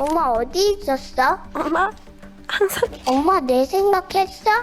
엄마 어디 있었어? 엄마 내 생각했어?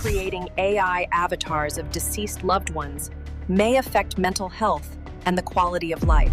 Creating AI avatars of deceased loved ones may affect mental health and the quality of life.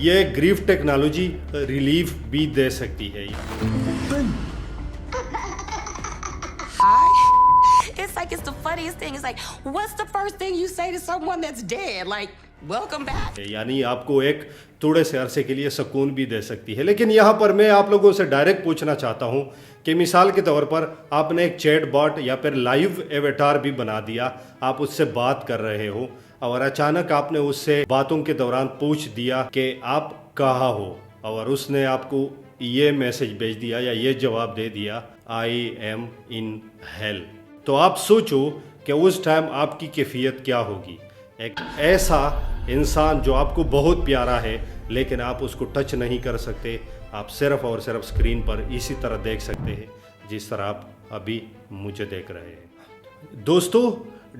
یہ grief technology relief بھی دے سکتی ہے. It's like it's the funniest thing. It's like, what's the first thing you say to someone that's dead? Like, welcome back. یعنی آپ کو ایک تھوڑے سے عرصے کے لیے سکون بھی دے سکتی ہے. لیکن یہاں پر میں آپ لوگوں سے ڈائریکٹ پوچھنا چاہتا ہوں کہ مثال کے طور پر آپ نے ایک چیٹ باٹ یا پھر لائیو ایویٹار بھی بنا دیا, آپ اس سے بات کر رہے ہو اور اچانک آپ نے اس سے باتوں کے دوران پوچھ دیا کہ آپ کہاں ہو, اور اس نے آپ کو یہ میسج بھیج دیا یا یہ جواب دے دیا, آئی ایم ان ہیل. تو آپ سوچو کہ اس ٹائم آپ کی کیفیت کیا ہوگی. ایک ایسا انسان جو آپ کو بہت پیارا ہے لیکن آپ اس کو ٹچ نہیں کر سکتے, آپ صرف اور صرف اسکرین پر اسی طرح دیکھ سکتے ہیں جس طرح آپ ابھی مجھے دیکھ رہے ہیں. دوستو,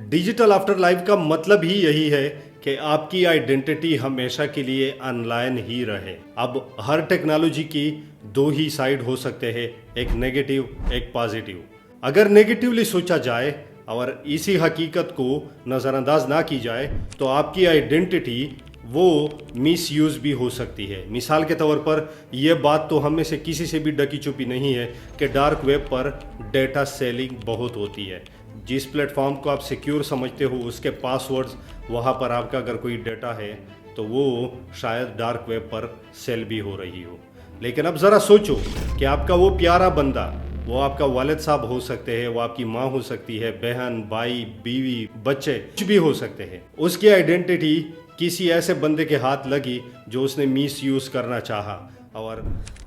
ڈیجیٹل آفٹر لائف کا مطلب ہی یہی ہے کہ آپ کی آئیڈینٹی ہمیشہ کے لیے آن لائن ہی رہے. اب ہر ٹیکنالوجی کی دو ہی سائیڈ ہو سکتے ہیں, ایک نیگیٹو ایک پازیٹیو. اگر نیگیٹیولی سوچا جائے اور اسی حقیقت کو نظر انداز نہ کی جائے تو آپ کی آئیڈینٹی وہ مس یوز بھی ہو سکتی ہے. مثال کے طور پر یہ بات تو ہم میں سے کسی سے بھی ڈکی چھپی نہیں ہے کہ ڈارک ویب پر ڈیٹا سیلنگ بہت ہوتی ہے. جس پلیٹ فارم کو آپ سیکیور سمجھتے ہو اس کے پاس ورڈز, وہاں پر آپ کا اگر کوئی ڈیٹا ہے تو وہ شاید ڈارک ویب پر سیل بھی ہو رہی ہو. لیکن اب ذرا سوچو کہ آپ کا وہ پیارا بندہ, وہ آپ کا والد صاحب ہو سکتے ہیں, وہ آپ کی ماں ہو سکتی ہے, بہن, بھائی, بیوی, بچے, کچھ بھی ہو سکتے ہیں. اس کی آئیڈینٹی کسی ایسے بندے کے ہاتھ لگی جو اس نے مس یوز کرنا چاہا, اور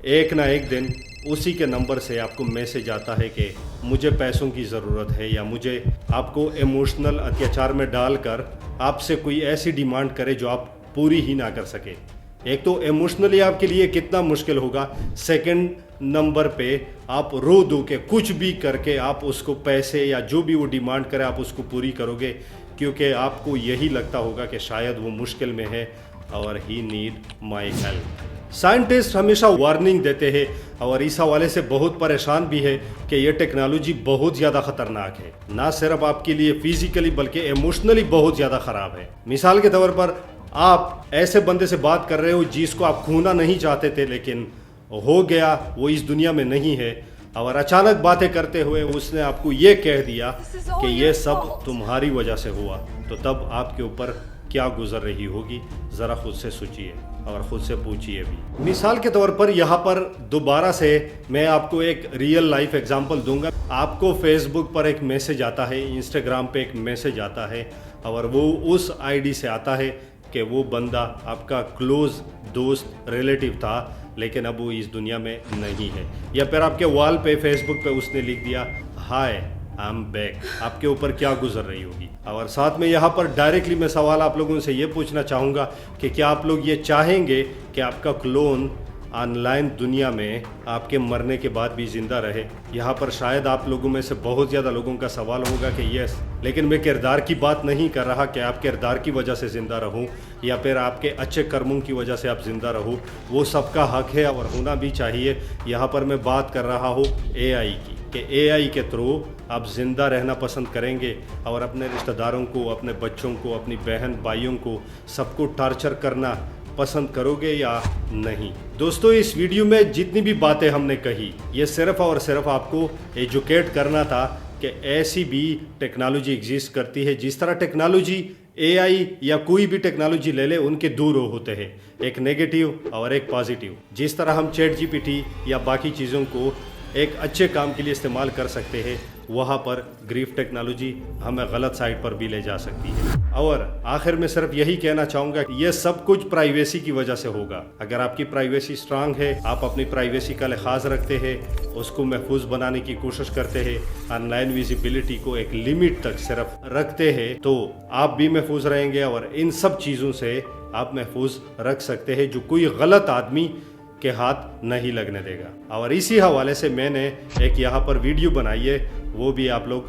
ایک نہ ایک دن اسی کے نمبر سے آپ کو میسج آتا ہے کہ مجھے پیسوں کی ضرورت ہے, یا مجھے آپ کو ایموشنل اتیاچار میں ڈال کر آپ سے کوئی ایسی ڈیمانڈ کرے جو آپ پوری ہی نہ کر سکے. ایک تو ایموشنلی آپ کے لیے کتنا مشکل ہوگا, سیکنڈ نمبر پہ آپ رو دو کہ کچھ بھی کر کے آپ اس کو پیسے یا جو بھی وہ ڈیمانڈ کرے آپ اس کو پوری کرو گے, کیونکہ آپ کو یہی لگتا ہوگا کہ شاید وہ مشکل میں ہے اور ہی نیڈ مائی ہیلپ. سائنٹسٹ ہمیشہ وارننگ دیتے ہیں اور اس حوالے سے بہت پریشان بھی ہے کہ یہ ٹیکنالوجی بہت زیادہ خطرناک ہے, نہ صرف آپ کے لیے فزیکلی بلکہ ایموشنلی بہت زیادہ خراب ہے. مثال کے طور پر آپ ایسے بندے سے بات کر رہے ہو جس کو آپ کھونا نہیں چاہتے تھے لیکن ہو گیا, وہ اس دنیا میں نہیں ہے, اور اچانک باتیں کرتے ہوئے اس نے آپ کو یہ کہہ دیا کہ یہ سب تمہاری وجہ سے ہوا, تو تب آپ کے اوپر کیا گزر رہی ہوگی, ذرا خود سے سوچئے اور خود سے پوچھئے بھی. مثال کے طور پر یہاں پر دوبارہ سے میں آپ کو ایک ریئل لائف ایگزامپل دوں گا. آپ کو فیس بک پر ایک میسج آتا ہے, انسٹاگرام پہ ایک میسج آتا ہے, اور وہ اس آئی ڈی سے آتا ہے کہ وہ بندہ آپ کا کلوز دوست ریلیٹیو تھا لیکن اب وہ اس دنیا میں نہیں ہے. یا پھر آپ کے وال پہ فیس بک پہ اس نے لکھ دیا ہائے آئی ایم بیک. آپ کے اوپر کیا گزر رہی ہوگی. اور ساتھ میں یہاں پر ڈائریکٹلی میں سوال آپ لوگوں سے یہ پوچھنا چاہوں گا کہ کیا آپ لوگ یہ چاہیں گے کہ آپ کا کلون آن لائن دنیا میں آپ کے مرنے کے بعد بھی زندہ رہے. یہاں پر شاید آپ لوگوں میں سے بہت زیادہ لوگوں کا سوال ہوگا کہ یس, لیکن میں کردار کی بات نہیں کر رہا کہ آپ کردار کی وجہ سے زندہ رہوں یا پھر آپ کے اچھے کرموں کی وجہ سے آپ زندہ رہو, وہ سب کا حق ہے اور ہونا بھی چاہیے. یہاں پر میں بات کر رہا ہوں اے آئی کی, کہ اے آئی کے تھرو آپ زندہ رہنا پسند کریں گے اور اپنے رشتہ داروں کو, اپنے بچوں کو, اپنی بہن بھائیوں کو, سب کو ٹارچر کرنا پسند کرو گے یا نہیں. دوستو, اس ویڈیو میں جتنی بھی باتیں ہم نے کہی یہ صرف اور صرف آپ کو ایجوکیٹ کرنا تھا کہ ایسی بھی ٹیکنالوجی ایگزسٹ کرتی ہے. جس طرح ٹیکنالوجی اے آئی یا کوئی بھی ٹیکنالوجی لے لے, ان کے دو رو ہوتے ہیں, ایک نیگیٹیو اور ایک پازیٹیو. جس طرح ہم چیٹ جی پی ٹی یا باقی چیزوں کو ایک اچھے کام کے لیے استعمال کر سکتے ہیں, وہاں پر گریف ٹیکنالوجی ہمیں غلط سائٹ پر بھی لے جا سکتی ہے. اور آخر میں صرف یہی کہنا چاہوں گا کہ یہ سب کچھ پرائیویسی کی وجہ سے ہوگا. اگر آپ کی پرائیویسی اسٹرانگ ہے, آپ اپنی پرائیویسی کا لحاظ رکھتے ہیں, اس کو محفوظ بنانے کی کوشش کرتے ہیں, آن لائن ویزیبلٹی کو ایک لمٹ تک صرف رکھتے ہیں, تو آپ بھی محفوظ رہیں گے اور ان سب چیزوں سے آپ محفوظ رکھ سکتے ہیں جو کوئی غلط آدمی کے ہاتھ نہیں لگنے دے گا. اور اسی حوالے سے میں نے ایک یہاں پر ویڈیو بنائی ہے, وہ بھی آپ لوگ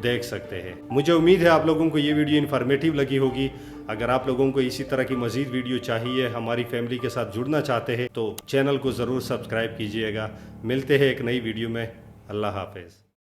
دیکھ سکتے ہیں. مجھے امید ہے آپ لوگوں کو یہ ویڈیو انفارمیٹیو لگی ہوگی. اگر آپ لوگوں کو اسی طرح کی مزید ویڈیو چاہیے, ہماری فیملی کے ساتھ جڑنا چاہتے ہیں, تو چینل کو ضرور سبسکرائب کیجئے گا. ملتے ہیں ایک نئی ویڈیو میں. اللہ حافظ.